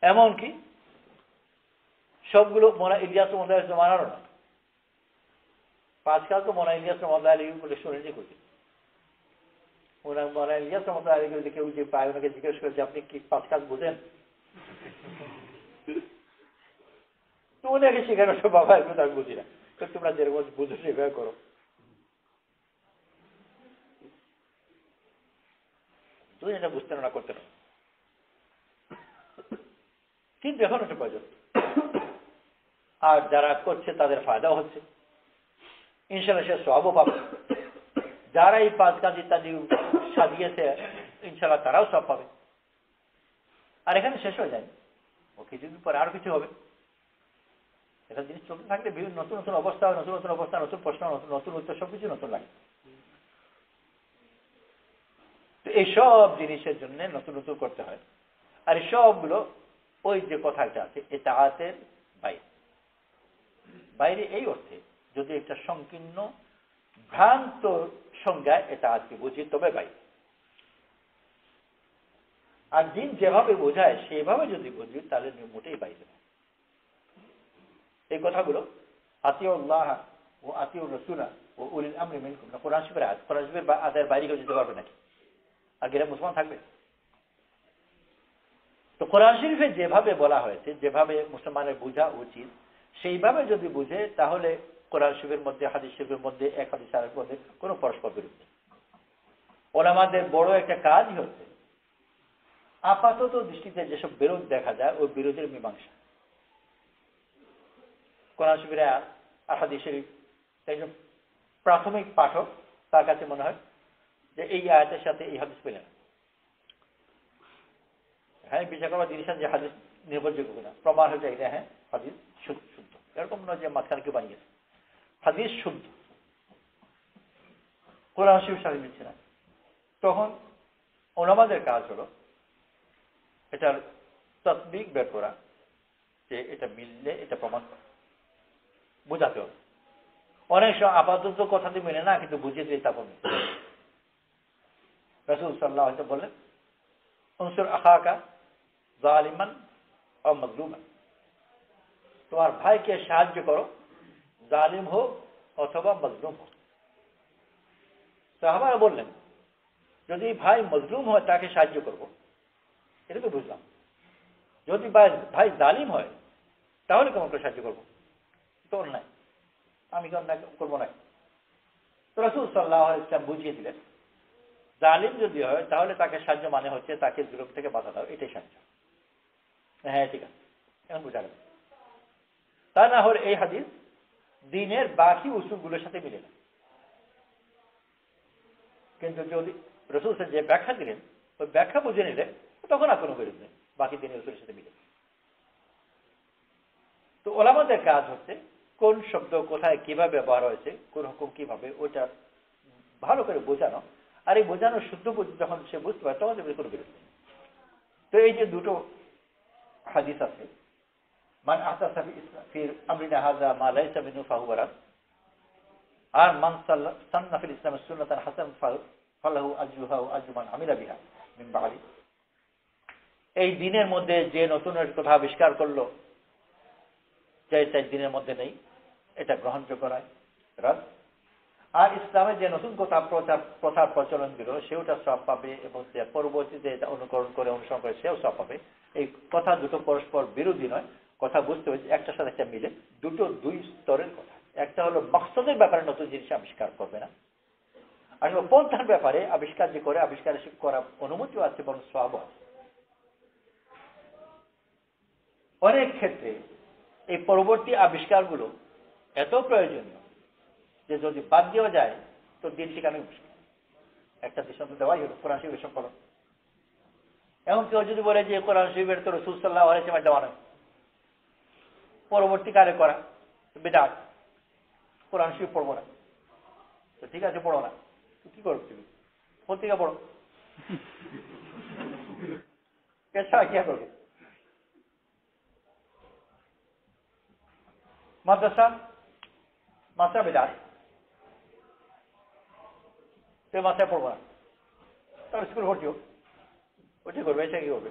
[SPEAKER 1] এমনকি সবগুলো মোনা ইলিয়াস রহমতুল্লাহ জমানারও না, আজকাল তো মোনা ইলিয়াস রহমতুল্লাহ আলী বলে শুনেছি করছি, মোনা ইলিয়াস রহমতুল্লাহ আলী বলে কেউ যে পায় ওনাকে জিজ্ঞেস করেছে আপনি কি 5 কাজ বুঝেন, তো ওনাকে শেখানো সব বাবা এগুলো তো আমি বুঝি না, তো তোমরা যেরকম বুঝো সেভাবে করো। তুমি এটা বুঝতে না করতে না, কিন্তু এখন এটা প্রয়োজন। আর যারা করছে তাদের ফায়দাও হচ্ছে, ইনশাল্লাহ সে সবও পাবে। যারা এই 5 কাজ ইত্যাদি সাজিয়েছে ইনশাল্লাহ তারাও সব পাবে। আর এখানে শেষ হয়ে যায়, ও কিছুদিন পরে আরো কিছু হবে। এটা জিনিস চলতে থাকলে বিভিন্ন নতুন নতুন অবস্থা, নতুন নতুন অবস্থা, নতুন প্রশ্ন, নতুন নতুন উত্তর, সবকিছু নতুন লাগে। তো এইসব জিনিসের জন্য নতুন নতুন করতে হয়। আর এই সবগুলো ওই যে কথাটা আছে ইতাআতের বাইরে, বাইরে এই অর্থে যদি একটা সংকীর্ণ ভ্রান্ত সংজ্ঞায় ইতাআতকে বুঝি তবে বাইরে। আর দিন যেভাবে বোঝায় সেভাবে যদি বুঝি তাহলে মোটেই বাইরে। এই কথাগুলো আতিউল্লাহ ও আতিউর রাসূল ও উলিল আমরি মিনকুম, কোরআন শরীফের আয়াত, কোরআন শরীফের আয়াতের বাইরে কেউ যেতে পারবে নাকি? আর গেলে মুসলমান থাকবে? তো কোরআন শরীফে যেভাবে বলা হয়েছে, যেভাবে মুসলমানের বোঝা উচিত সেইভাবে যদি বুঝে তাহলে কোরআন শরীফের মধ্যে হাদিস শরীফের মধ্যে এক হাদিস আরেক মধ্যে কোনো পরস্পর বিরোধ নেই। ওলামাদের বড় একটা কাজই হচ্ছে আপাতত দৃষ্টিতে যেসব বিরোধ দেখা যায় ওই বিরোধের মীমাংসা। কোরআন শরীফের আয়াত আর হাদিস শরীফ একজন প্রাথমিক পাঠক তার কাছে মনে হয় যে এই আয়াতের সাথে এই হাদিস পেলেন, হ্যাঁ বিচার করবার জিনিস যে হাদিস নির্ভরযোগ্য কিনা, প্রমাণ হয়ে যায় হ্যাঁ হাদিস শুদ্ধ, এরকম নয় যে মাঝখানে কেউ বানিয়েছে। হাদিস শুদ্ধ, কোরআন শরীফ সাথে মিলছে না, তখন ওলামাদের কাজ হলো এটার তাসদিক বের করা, যে এটা মিললে এটা প্রমাণ করা, বোঝাতে হবে। অনেক সময় আপাতত কথাতে মেলে না, কিন্তু বুঝিয়ে দিলে তারপর রাসূল সাল্লাল্লাহু আলাইহি ওয়াসাল্লাম বললেন উনসুর আখাকা জালিমান ও মাজলুমান, তোমার ভাইকে সাহায্য করো, জালিম হোক অথবা মজলুম হোক। সাহাবারা বললেন যদি ভাই মজলুম হয় তাকে সাহায্য করব, এটা তো বুঝলাম, যদি ভাই জালিম হয় তাহলে কেমন করে সাহায্য করবো, তো অন্যায়, আমি কি অন্যায় করবো না? তো রাসূল সাল্লাল্লাহু আলাইহি ওয়াসাল্লাম বুঝিয়ে দিলেন জালিম যদি হয় তাহলে তাকে সাহায্য মানে হচ্ছে তাকে জুলুম থেকে বাধা দাও, এটাই সাহায্য। হ্যাঁ ঠিক আছে, এখন বোঝা গেল। তা না হলে এই হাদিস দ্বীনের বাকি উসুলগুলোর সাথে মিলে না। কিন্তু যদি রাসূল যে ব্যাখ্যা দিলেন ওই ব্যাখ্যা বুঝে নিলে তখন আর কোনো বিরোধ নেই, বাকি দ্বীনের উসুলের সাথে মিলে। তো ওলামাদের কাজ হচ্ছে কোন শব্দ কোথায় কিভাবে ব্যবহার হয়েছে, কোন হুকুম কিভাবে, ওইটা ভালো করে বোঝানো। আর এই বোঝানো শুদ্ধ যখন সে বুঝতে পারে তখন কোনো বিরোধ নেই। তো এই যে দুটো হাদিস আছে, মান আহদাসা ফি আমরিনা হাযা মা লাইসা মিনহু ফাহুয়া রাদ, আর মান সান্না ফিল ইসলাম সুন্নাতান হাসান ফালাহু আজরুহা ওয়া আজরু মান আমিলা বিহা মিন বাদি। এই দিনের মধ্যে যে নতুন কথা আবিষ্কার করলো, যে দিনের মধ্যে নেই, এটা গ্রহণযোগ্য নয়, রাত। আর ইসলামে যে নতুন কথা প্রচার প্রচলন দিল, সেওটা সব পাবে, এবং যে পরবর্তীতে এটা অনুকরণ করে অনুসরণ করে সেও সব পাবে। এই কথা দুটো পরস্পর বিরোধী নয়, কথা বুঝতে হবে একটার সাথে একটা মিলে, দুটো দুই স্তরের কথা। একটা হলো মকসদের ব্যাপারে নতুন জিনিস আবিষ্কার করবে না, আর পন্থার ব্যাপারে আবিষ্কার যে করে, আবিষ্কার করার অনুমতিও আছে, বরং সওয়াব আছে। অনেক ক্ষেত্রে এই পরবর্তী আবিষ্কারগুলো এত প্রয়োজনীয় যে যদি বাদ দেওয়া যায় তো দিন ঠিকানো মুশকিল। একটা দৃষ্টান্ত দেওয়াই হলো কোরআন শরীফ এসব করো। এমন কেউ যদি বলে যে কোরআন শরীফের তো রাসূল সাল্লাল্লাহু আলাইহি ওয়াসাল্লাম দেওয়া নয়, পরবর্তীকালে করা বিদআত, কোরআন শরীফ পড়বো না, তো ঠিক আছে পড়ো না, কি করবে তুমি? পত্রিকা পড়ো, এছাড়া কি করবে? মাদ্রাসা বিদআত, তুমি মাদ্রাসায় পড়বো না, তার স্কুল ভর্তি হোক, ওইটা করবে, এটা কি করবে?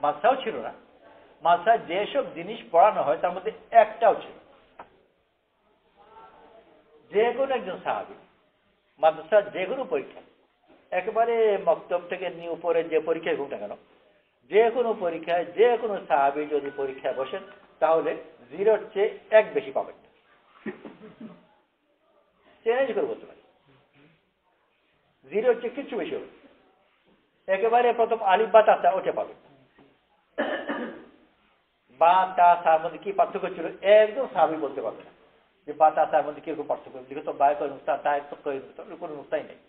[SPEAKER 1] মাদ্রাসাও ছিল না, মাদ্রাসায় যেসব জিনিস পড়ানো হয় তার মধ্যে একটাও ছিল। যে কোনো একজন সাহাবী মাদ্রাসার যে কোনো পরীক্ষা, একেবারে মক্তব থেকে নিয়ে উপরে যে পরীক্ষায় হোক না কেন, যে কোনো পরীক্ষায় যে কোনো সাহাবী যদি পরীক্ষায় বসেন, তাহলে 0-র চেয়ে 1 বেশি পাবেন। চ্যালেঞ্জ করে বলতে পারি, 0-র চেয়ে কিছু বেশি হবে। একেবারে প্রথম আলিফ বা তা ওটা পাবেন, বা তা তার মধ্যে কি পার্থক্য ছিল একদম সাহাবী বলতে পারবে না, যে বা তা তার মধ্যে কিরকম পার্থক্য, যেহেতু বায় করে নুক্তা, তা এক করে কোনো নুক্তাই নেই,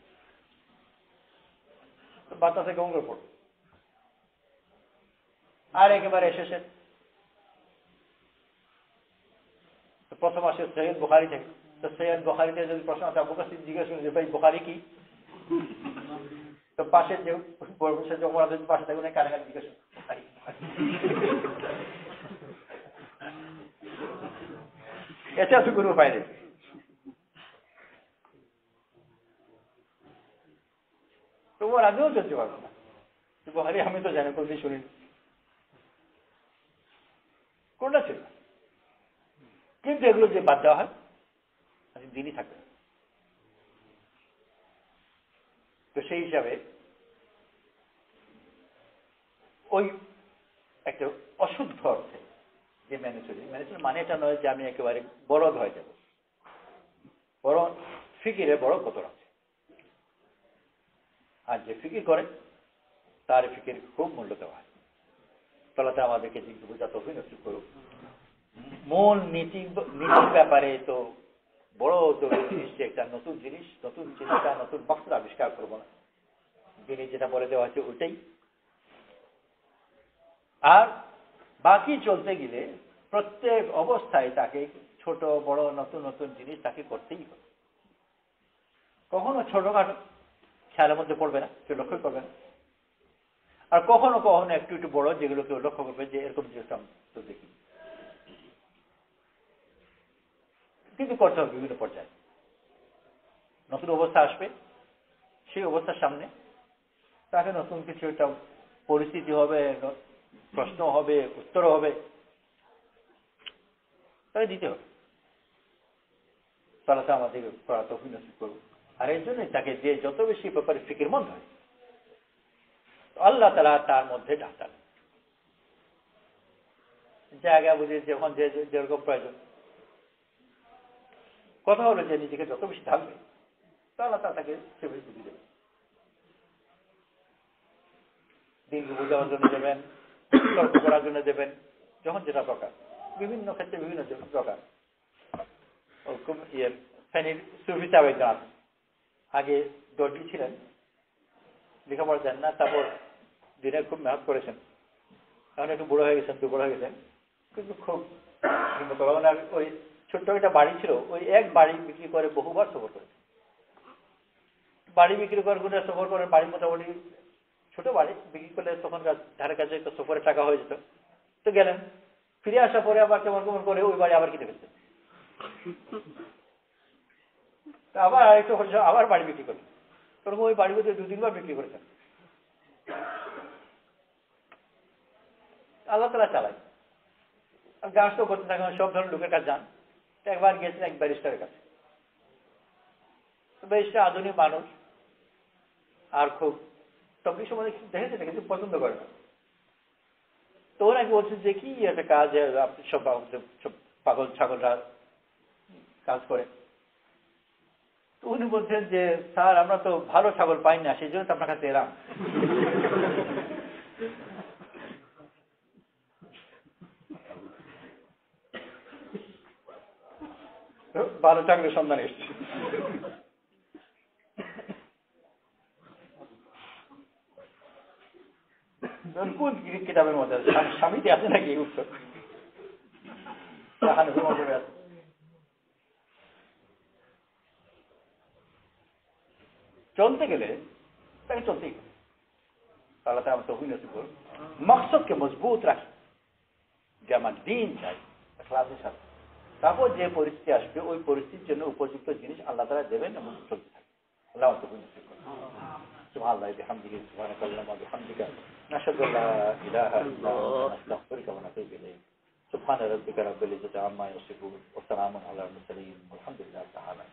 [SPEAKER 1] তো বাতাসে কেমন করে পড়বে? আর একেবারে শেষে প্রথম আসে সহিহ বুখারী থেকে, তো সহিহ বুখারীতে যদি প্রশ্ন আসে, আবু কাসিম জিজ্ঞেস করেন যে ভাই বুখারী কি, তো পাশে যে বসে যে ওমর আব্দুল পাশে থাকুন কারাগার জিজ্ঞেস বুখারী, এটা তো কোনো উপায় নেই। তো ওর আগেও চলতে পারবো না, বুখারী আমি তো জানি, কোনদিন শুনিনি, কোনটা ছিল। কিন্তু এগুলো যে বাদ দেওয়া হয় দিনই থাকবে। তো সেই হিসাবে ওই একটা অশুদ্ধ অর্থে যে মেনে চলি, মানে এটা নয় যে আমি একেবারে বলদ হয়ে যাব, বড় ফিকিরে বড় কদর আছে। আর যে ফিকির করে তার ফিকির খুব মূল্য দেওয়া হয়। তাহলে আমাদেরকে জিজ্ঞাসা বোঝা তৌফিক নসিব করুক। মূল নীতির ব্যাপারে তো বড় জিনিস, একটা নতুন জিনিস, নতুন চিন্তা, নতুন বক্তব্য আবিষ্কার করবো না, যিনি যেটা বলে দেওয়া হচ্ছে ওইটাই। আর বাকি চলতে গেলে প্রত্যেক অবস্থায় তাকে ছোট বড় নতুন নতুন জিনিস তাকে করতেই হবে। কখনো ছোটখাটো খেয়ালের মধ্যে পড়বে না, কেউ লক্ষ্য করবে না, আর কখনো কখনো একটু একটু বড় যেগুলো কেউ লক্ষ্য করবে যে এরকম জিনিস তো দেখি, কিন্তু করতে হবে বিভিন্ন পর্যায়ে। নতুন অবস্থা আসবে, সেই অবস্থার সামনে তাকে নতুন কিছু একটা পরিস্থিতি হবে, প্রশ্ন হবে, উত্তর হবে, তাকে দিতে হবে। তাহলে আমাদের করা তৌফিক নসিব করব। আর এর জন্যই তাকে যে যত বেশি ব্যাপারে ফিকিরমন্দ হয়, আল্লাহ তাআলা তার মধ্যে ঢাকান জায়গা বুঝে যখন যেরকম প্রয়োজন। কথা হলো যে নিজেকে যত বেশি ঢাকবে তাহলে তাকে সেভাবে বুঝে দেবে। দিনকে বোঝানোর জন্য দেবেন, তর্ক করার জন্য দেবেন, যখন যেটা দরকার, বিভিন্ন ক্ষেত্রে বিভিন্ন দরকার। ফেনীর সুফি সাহেব একজন আছেন, আগে দর্জি ছিলেন, লেখাপড়া জানেন না, তারপর দিনে খুব মেহনত করেছেন, এখন একটু বুড়ো হয়ে গেছেন, দুপুর হয়ে গেছেন, কিন্তু খুব ওই ছোট্ট একটা বাড়ি ছিল, ওই এক বাড়ি বিক্রি করে বহুবার সফর করে, বাড়ি বিক্রি করে গুণে সফর করে, বাড়ি মোটামুটি ছোট বাড়ি বিক্রি করলে তখনকার ধারে কাছে একটা সফরের টাকা হয়ে যেত। তো গেলেন, ফিরে আসার পরে আবার কেমন কেমন করে ওই বাড়ি আবার কিনে ফেলতেন। আবার আরেকটু হচ্ছে আবার বাড়ি বিক্রি করলেন, তখন ওই বাড়ি মধ্যে 2-3 বার বিক্রি করেছেন। আল্লাহ তাআলা চালায়। আর গাছ তো করতে থাকেন, সব ধরনের লোকের কাছে যান। একবার গেছেন এক ব্যারিস্টারের কাছে। ব্যারিস্টার আধুনিক মানুষ, আর খুব তখন সময় দেখেছে না, কিন্তু পছন্দ করে না। তো ওরা বলছেন যে কি একটা কাজ, আপনি সব পাগল ছাগলরা কাজ করে। তো উনি বলছেন যে স্যার আমরা তো ভালো ছাগল পাই না, সেই জন্য তো আপনার কাছে এলাম। ভালো চাকরির সন্ধান এসছে। কোন কিতাবের মধ্যে আছে? স্বামীতে আছে নাকি উত্তর? চলতে গেলে তাকে চলতেই হবে। আল্লাহ তাআলা তৌফিক নসিব করুন। মকসদকে মজবুত রাখি যে আমার দিন চাই ইখলাসের সাথে। তারপর যে পরিস্থিতি আসবে ওই পরিস্থিতির জন্য উপযুক্ত জিনিস আল্লাহ তাআলা দেবেন এবং চলতে থাকবে। আল্লাহ তৌফিক নসিব করুন। সুবহানাল্লাহি বিহামদিহি সুবহানাকাল্লাহু ওয়া বিহামদিকা নাশহাদু আল্লা ইলাহা ইল্লা আনতা নাস্তাগফিরুকা ওয়া নাতুবু ইলাইক। সুবহানা রাব্বিকা রাব্বিল ইজ্জাতি আম্মা ইয়াসিফুন ওয়া সালামুন আলাল মুরসালিন ওয়ালহামদুলিল্লাহি তাআলা।